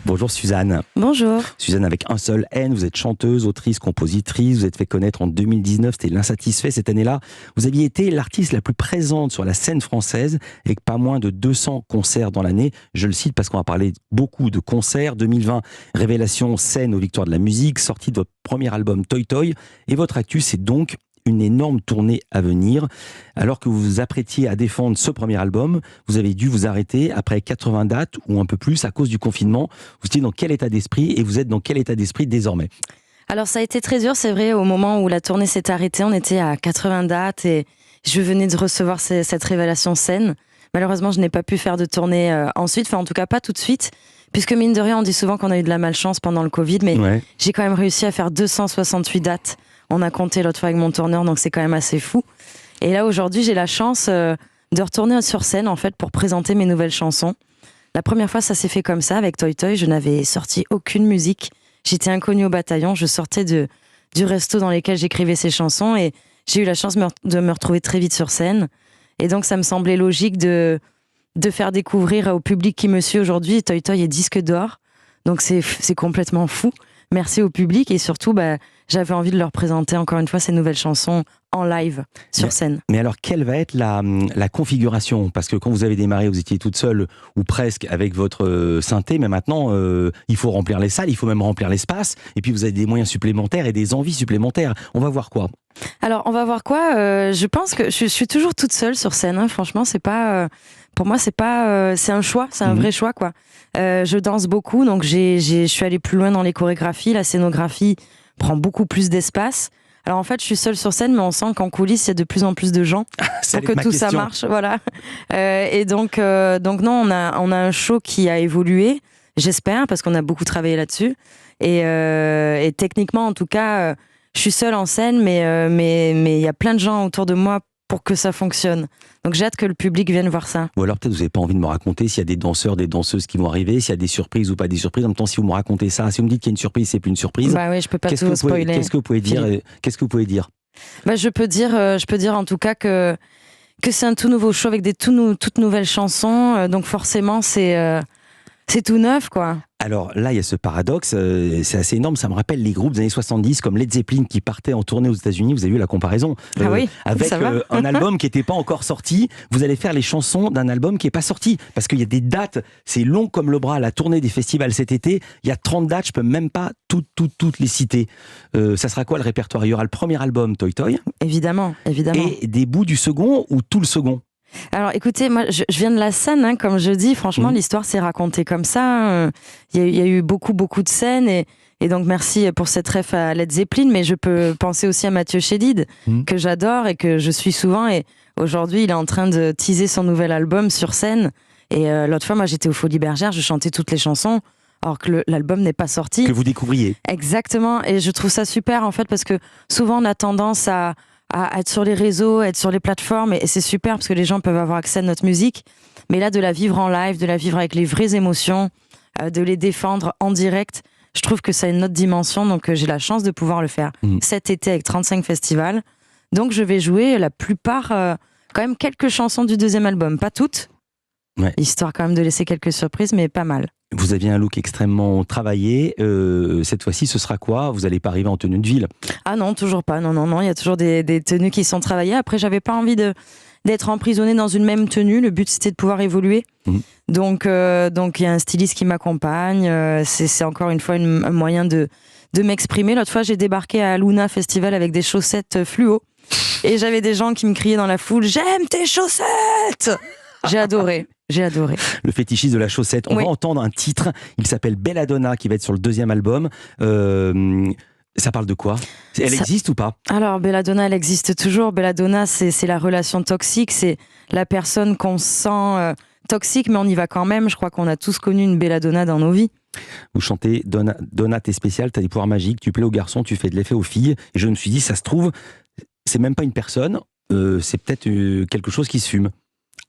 Bonjour Suzanne. Bonjour. Suzanne avec un seul N, vous êtes chanteuse, autrice, compositrice, vous êtes fait connaître en 2019, c'était l'Insatisfait cette année-là. Vous aviez été l'artiste la plus présente sur la scène française avec pas moins de 200 concerts dans l'année. Je le cite parce qu'on va parler beaucoup de concerts. 2020, révélation scène aux Victoires de la musique, sortie de votre premier album Toy Toy. Et votre actu, c'est donc une énorme tournée à venir. Alors que vous vous apprêtiez à défendre ce premier album, vous avez dû vous arrêter après 80 dates ou un peu plus à cause du confinement. Vous étiez dans quel état d'esprit et vous êtes dans quel état d'esprit désormais ? Alors ça a été très dur, c'est vrai, au moment où la tournée s'est arrêtée, on était à 80 dates et je venais de recevoir cette révélation scène. Malheureusement, je n'ai pas pu faire de tournée ensuite, enfin en tout cas pas tout de suite, puisque mine de rien, on dit souvent qu'on a eu de la malchance pendant le Covid, mais j'ai quand même réussi à faire 268 dates. On a compté l'autre fois avec mon tourneur, donc c'est quand même assez fou. Et là, aujourd'hui, j'ai la chance de retourner sur scène, en fait, pour présenter mes nouvelles chansons. La première fois, ça s'est fait comme ça, avec Toy Toy. Je n'avais sorti aucune musique. J'étais inconnue au bataillon. Je sortais du resto dans lequel j'écrivais ces chansons et j'ai eu la chance de me retrouver très vite sur scène. Et donc, ça me semblait logique de faire découvrir au public qui me suit aujourd'hui. Toy Toy est disque d'or. Donc, c'est complètement fou. Merci au public et surtout, j'avais envie de leur présenter encore une fois ces nouvelles chansons en live, sur scène. Mais alors, quelle va être la configuration ? Parce que quand vous avez démarré, vous étiez toute seule ou presque avec votre synthé, mais maintenant, il faut remplir les salles, il faut même remplir l'espace, et puis vous avez des moyens supplémentaires et des envies supplémentaires. On va voir quoi ? Alors, on va voir quoi ? Je pense que je suis toujours toute seule sur scène, hein. Franchement, c'est pas... pour moi, c'est pas... c'est un choix, c'est un vrai choix, quoi. Je danse beaucoup, donc je suis allée plus loin dans les chorégraphies. La scénographie prend beaucoup plus d'espace. Alors en fait, je suis seule sur scène, mais on sent qu'en coulisses, il y a de plus en plus de gens pour que tout ça marche. Voilà. Et donc non, on a un show qui a évolué, j'espère, parce qu'on a beaucoup travaillé là-dessus. Et techniquement, en tout cas, je suis seule en scène, mais il y a plein de gens autour de moi pour que ça fonctionne. Donc j'ai hâte que le public vienne voir ça. Ou alors peut-être vous n'avez pas envie de me raconter s'il y a des danseurs, des danseuses qui vont arriver, s'il y a des surprises ou pas des surprises. En même temps, si vous me racontez ça, si vous me dites qu'il y a une surprise, c'est plus une surprise. Bah oui, je peux pas tout spoiler. Qu'est-ce que vous pouvez dire ? Je peux dire en tout cas que c'est un tout nouveau show avec des toutes nouvelles chansons. Donc forcément, c'est tout neuf, quoi. Alors là, il y a ce paradoxe, c'est assez énorme, ça me rappelle les groupes des années 70 comme Led Zeppelin qui partaient en tournée aux États-Unis, vous avez vu la comparaison avec un album qui n'était pas encore sorti, vous allez faire les chansons d'un album qui n'est pas sorti, parce qu'il y a des dates, c'est long comme le bras, la tournée des festivals cet été, il y a 30 dates, je peux même pas toutes les citer. Ça sera quoi le répertoire ? Il y aura le premier album Toy Toy. Évidemment. Et des bouts du second ou tout le second ? Alors écoutez, moi je viens de la scène, hein, comme je dis, franchement l'histoire s'est racontée comme ça, il y a eu beaucoup de scènes et donc merci pour cette ref à Led Zeppelin, mais je peux penser aussi à Mathieu Chédid, que j'adore et que je suis souvent, et aujourd'hui il est en train de teaser son nouvel album sur scène, et l'autre fois moi j'étais aux Folies Bergères, je chantais toutes les chansons alors que l'album n'est pas sorti. Que vous découvriez. Exactement, et je trouve ça super en fait parce que souvent on a tendance à être sur les réseaux, être sur les plateformes, et c'est super parce que les gens peuvent avoir accès à notre musique, mais là de la vivre en live, de la vivre avec les vraies émotions, de les défendre en direct, je trouve que ça a une autre dimension, donc j'ai la chance de pouvoir le faire cet été avec 35 festivals, donc je vais jouer la plupart, quand même quelques chansons du deuxième album, pas toutes, histoire quand même de laisser quelques surprises, mais pas mal. Vous aviez un look extrêmement travaillé. Cette fois-ci, ce sera quoi ? Vous n'allez pas arriver en tenue de ville ? Ah non, toujours pas. Non. Il y a toujours des tenues qui sont travaillées. Après, j'avais pas envie d'être emprisonnée dans une même tenue. Le but, c'était de pouvoir évoluer. Donc, il y a un styliste qui m'accompagne. C'est encore une fois un moyen de m'exprimer. L'autre fois, j'ai débarqué à Luna Festival avec des chaussettes fluo. Et j'avais des gens qui me criaient dans la foule « J'aime tes chaussettes !» J'ai adoré. Le fétichiste de la chaussette. On va entendre un titre, il s'appelle Belladonna, qui va être sur le deuxième album. Ça parle de quoi ? Elle existe ou pas ? Alors, Belladonna, elle existe toujours. Belladonna, c'est la relation toxique, c'est la personne qu'on sent toxique, mais on y va quand même. Je crois qu'on a tous connu une Belladonna dans nos vies. Vous chantez Donna, t'es spécial, t'as des pouvoirs magiques, tu plais aux garçons, tu fais de l'effet aux filles. Et je me suis dit, ça se trouve, c'est même pas une personne, c'est peut-être quelque chose qui se fume.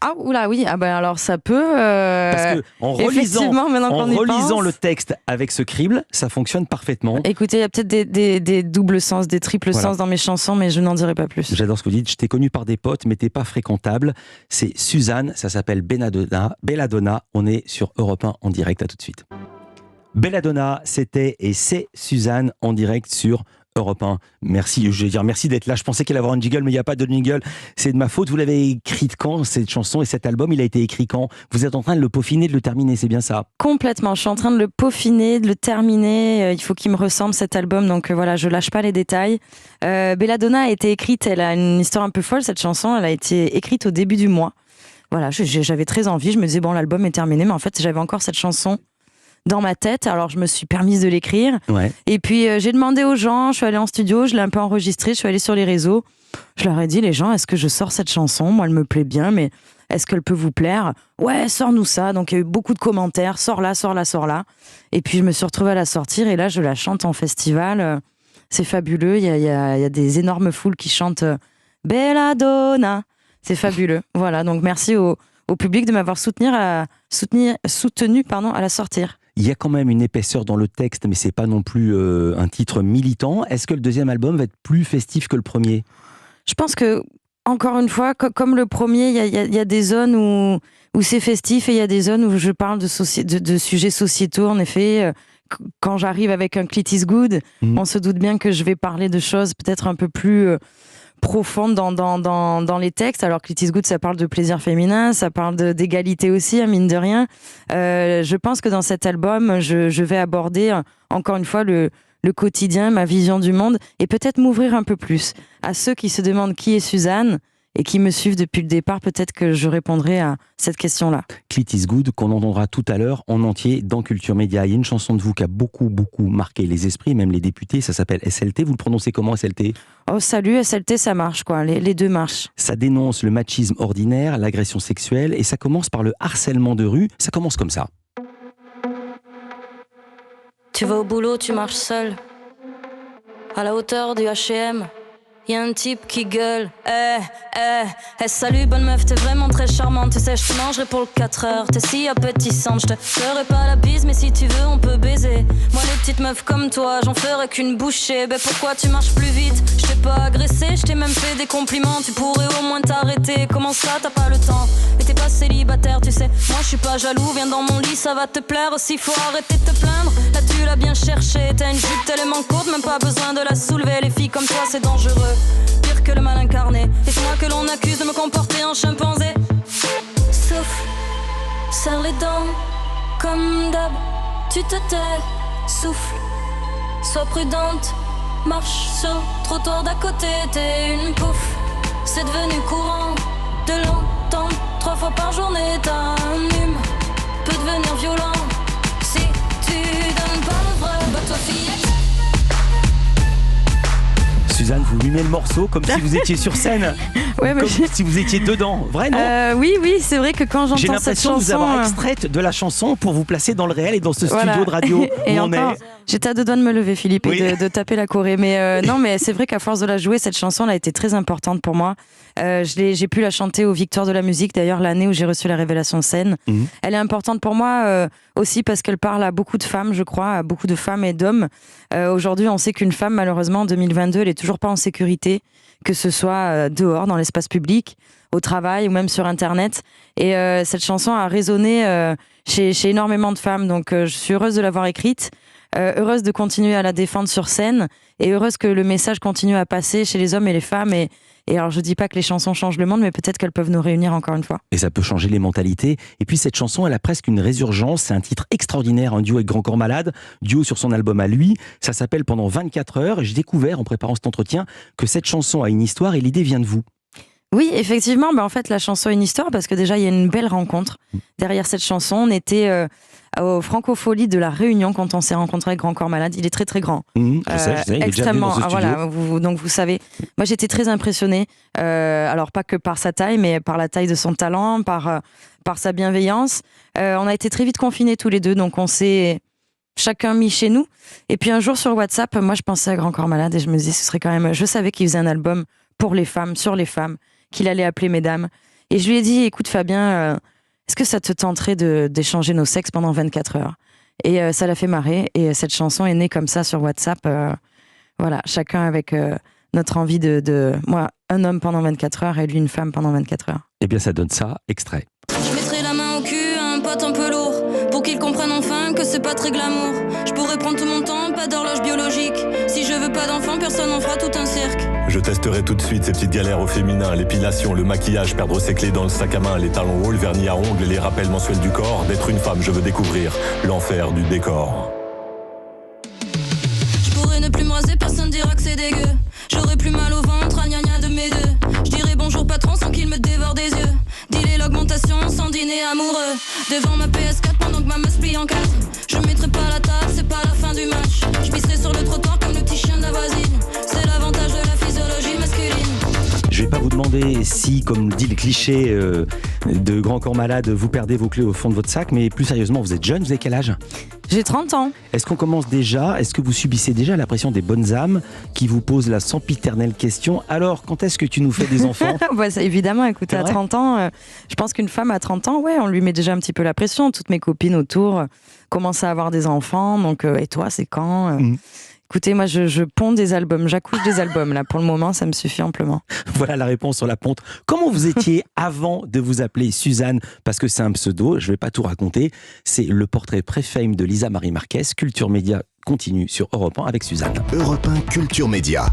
Ah oula oui, alors ça peut. Parce que en relisant le texte avec ce crible, ça fonctionne parfaitement. Écoutez, il y a peut-être des doubles sens, des triples sens dans mes chansons, mais je n'en dirai pas plus. J'adore ce que vous dites. Je t'ai connu par des potes, mais t'es pas fréquentable. C'est Suzanne, ça s'appelle Belladonna. On est sur Europe 1 en direct. À tout de suite. Belladonna, c'était et c'est Suzanne en direct sur Europe 1. Merci, je vais dire merci d'être là. Je pensais qu'il allait avoir un jingle, mais il n'y a pas de jingle. C'est de ma faute. Vous l'avez écrite quand, cette chanson et cet album? Il a été écrit quand? Vous êtes en train de le peaufiner, de le terminer, c'est bien ça? Complètement. Je suis en train de le peaufiner, de le terminer. Il faut qu'il me ressemble cet album. Donc voilà, je lâche pas les détails. Belladonna a été écrite. Elle a une histoire un peu folle, cette chanson. Elle a été écrite au début du mois. Voilà, j'avais très envie. Je me disais, bon, l'album est terminé. Mais en fait, j'avais encore cette chanson dans ma tête, alors je me suis permise de l'écrire. Ouais. Et puis j'ai demandé aux gens, je suis allée en studio, je l'ai un peu enregistrée, je suis allée sur les réseaux. Je leur ai dit, les gens, est-ce que je sors cette chanson? Moi, elle me plaît bien, mais est-ce qu'elle peut vous plaire? Ouais, sors-nous ça. Donc il y a eu beaucoup de commentaires, sors-la, sors-la, sors-la. Et puis je me suis retrouvée à la sortir, et là je la chante en festival. C'est fabuleux, il y a des énormes foules qui chantent Belladonna. C'est fabuleux. Voilà, donc merci au public de m'avoir soutenu à la sortir. Il y a quand même une épaisseur dans le texte, mais c'est pas non plus un titre militant. Est-ce que le deuxième album va être plus festif que le premier? Je pense que, encore une fois, comme le premier, il y a des zones où c'est festif et il y a des zones où je parle de sujets sociétaux. En effet, quand j'arrive avec un Clit is Good, on se doute bien que je vais parler de choses peut-être un peu plus profonde dans les textes. Alors Clit is Good, ça parle de plaisir féminin, ça parle d'égalité aussi, hein, mine de rien. Je pense que dans cet album, je vais aborder encore une fois le quotidien, ma vision du monde, et peut-être m'ouvrir un peu plus à ceux qui se demandent qui est Suzanne et qui me suivent depuis le départ. Peut-être que je répondrai à cette question-là. Clit is Good, qu'on entendra tout à l'heure en entier dans Culture Média. Il y a une chanson de vous qui a beaucoup marqué les esprits, même les députés, ça s'appelle SLT. Vous le prononcez comment, SLT? Oh salut, SLT, ça marche quoi, les deux marchent. Ça dénonce le machisme ordinaire, l'agression sexuelle, et ça commence par le harcèlement de rue. Ça commence comme ça. Tu vas au boulot, tu marches seul, à la hauteur du H&M. Y'a un type qui gueule, salut bonne meuf, t'es vraiment très charmante. Tu sais, je te mangerai pour le 4 heures, t'es si appétissante. Je te ferai pas la bise, mais si tu veux, on peut baiser. Moi, les petites meufs comme toi, j'en ferai qu'une bouchée. Ben pourquoi tu marches plus vite? Je t'ai pas agressé, je t'ai même fait des compliments. Tu pourrais au moins t'arrêter, comment ça t'as pas le temps? Et t'es pas célibataire, tu sais, moi je suis pas jaloux. Viens dans mon lit, ça va te plaire aussi, faut arrêter de te plaindre. Là tu l'as bien cherché, t'as une jupe tellement courte, même pas besoin de la soulever. Les filles comme toi, c'est dangereux. Pire que le mal incarné. Et c'est moi que l'on accuse de me comporter en chimpanzé. Souffle, serre les dents, comme d'hab, tu te tais. Souffle, sois prudente, marche sur le trottoir d'à côté. T'es une pouffe, c'est devenu courant de l'entendre 3 fois par journée. T'as un hume, peut devenir violent si tu donnes pas le vrai. Bah toi fillette. Suzanne, vous mimez le morceau comme si vous étiez sur scène. Ouais, comme si vous étiez dedans. Vrai, non? Oui, c'est vrai que quand j'entends cette chanson... J'ai l'impression de vous avoir extraite de la chanson pour vous placer dans le réel et dans ce studio de radio où et on est. J'étais à 2 doigts de me lever, Philippe, oui. et de taper la Corée. Mais non, mais c'est vrai qu'à force de la jouer, cette chanson elle a été très importante pour moi. J'ai pu la chanter aux Victoires de la musique, d'ailleurs l'année où j'ai reçu la révélation scène. Elle est importante pour moi aussi parce qu'elle parle à beaucoup de femmes, je crois, à beaucoup de femmes et d'hommes. Aujourd'hui, on sait qu'une femme, malheureusement, en 2022, elle est toujours pas en sécurité, que ce soit dehors, dans l'espace public, au travail ou même sur Internet. Et cette chanson a résonné chez énormément de femmes. Donc je suis heureuse de l'avoir écrite, heureuse de continuer à la défendre sur scène et heureuse que le message continue à passer chez les hommes et les femmes. Et alors je dis pas que les chansons changent le monde, mais peut-être qu'elles peuvent nous réunir encore une fois. Et ça peut changer les mentalités. Et puis cette chanson, elle a presque une résurgence. C'est un titre extraordinaire, un duo avec Grand Corps Malade, duo sur son album à lui. Ça s'appelle Pendant 24 heures. Et j'ai découvert en préparant cet entretien que cette chanson a une histoire et l'idée vient de vous. Oui, effectivement, en fait, la chanson a une histoire parce que déjà, il y a une belle rencontre derrière cette chanson. On était au Francofolie de la Réunion quand on s'est rencontré avec Grand Corps Malade. Il est très très grand. Je sais, il est déjà venu dans ce studio. Voilà, donc vous savez. Moi, j'étais très impressionnée. Alors pas que par sa taille, mais par la taille de son talent, par sa bienveillance. On a été très vite confinés tous les deux, donc on s'est chacun mis chez nous. Et puis un jour sur WhatsApp, moi je pensais à Grand Corps Malade et je me disais, ce serait quand même. Je savais qu'il faisait un album pour les femmes, sur les femmes, qu'il allait appeler Mesdames. Et je lui ai dit, écoute Fabien, est-ce que ça te tenterait d'échanger nos sexes pendant 24 heures? Et ça l'a fait marrer. Et cette chanson est née comme ça sur WhatsApp. Voilà, chacun avec notre envie moi, un homme pendant 24 heures et lui une femme pendant 24 heures. Eh bien, ça donne ça, extrait. Je mettrai la main au cul à un pote un peu lourd. pour qu'ils comprennent enfin que c'est pas très glamour. Je pourrais prendre tout mon temps, pas d'horloge biologique. Si je veux pas d'enfant, personne n'en fera tout un cirque. Je testerai tout de suite ces petites galères au féminin. L'épilation, le maquillage, perdre ses clés dans le sac à main, les talons hauts, le vernis à ongles, les rappels mensuels du corps. D'être une femme, je veux découvrir l'enfer du décor. Je pourrais ne plus me raser, personne dira que c'est dégueu. J'aurais plus mal au ventre, à gna gna de mes deux. Je dirais bonjour patron sans qu'il me dévore des yeux. Dealer l'augmentation sans dîner amoureux. Devant ma PS4 pendant que ma meuf plie en quatre. Je mettrai pas la table, c'est pas la fin du match. Je pisserai sur le trottoir comme le petit chien de la voisine. C'est l'avantage de la physiologie masculine. Je vais pas vous demander si, comme dit le cliché de Grand Corps Malade, vous perdez vos clés au fond de votre sac, mais plus sérieusement, vous êtes jeune, vous avez quel âge ? J'ai 30 ans. Est-ce qu'on commence déjà ? Est-ce que vous subissez déjà la pression des bonnes âmes qui vous posent la sempiternelle question ? Alors, quand est-ce que tu nous fais des enfants ? Ouais, ça, évidemment, écoutez, à 30 ans, je pense qu'une femme à 30 ans, ouais, on lui met déjà un petit peu la pression. Toutes mes copines autour commencent à avoir des enfants, donc et toi, c'est quand Écoutez, moi, je ponds des albums, j'accouche des albums. Là, pour le moment, ça me suffit amplement. Voilà la réponse sur la ponte. Comment vous étiez avant de vous appeler Suzanne ? Parce que c'est un pseudo, je ne vais pas tout raconter. C'est le portrait pré-fame de Lisa Marie Marquez. Culture Média continue sur Europe 1 avec Suzanne. Europe 1 Culture Média.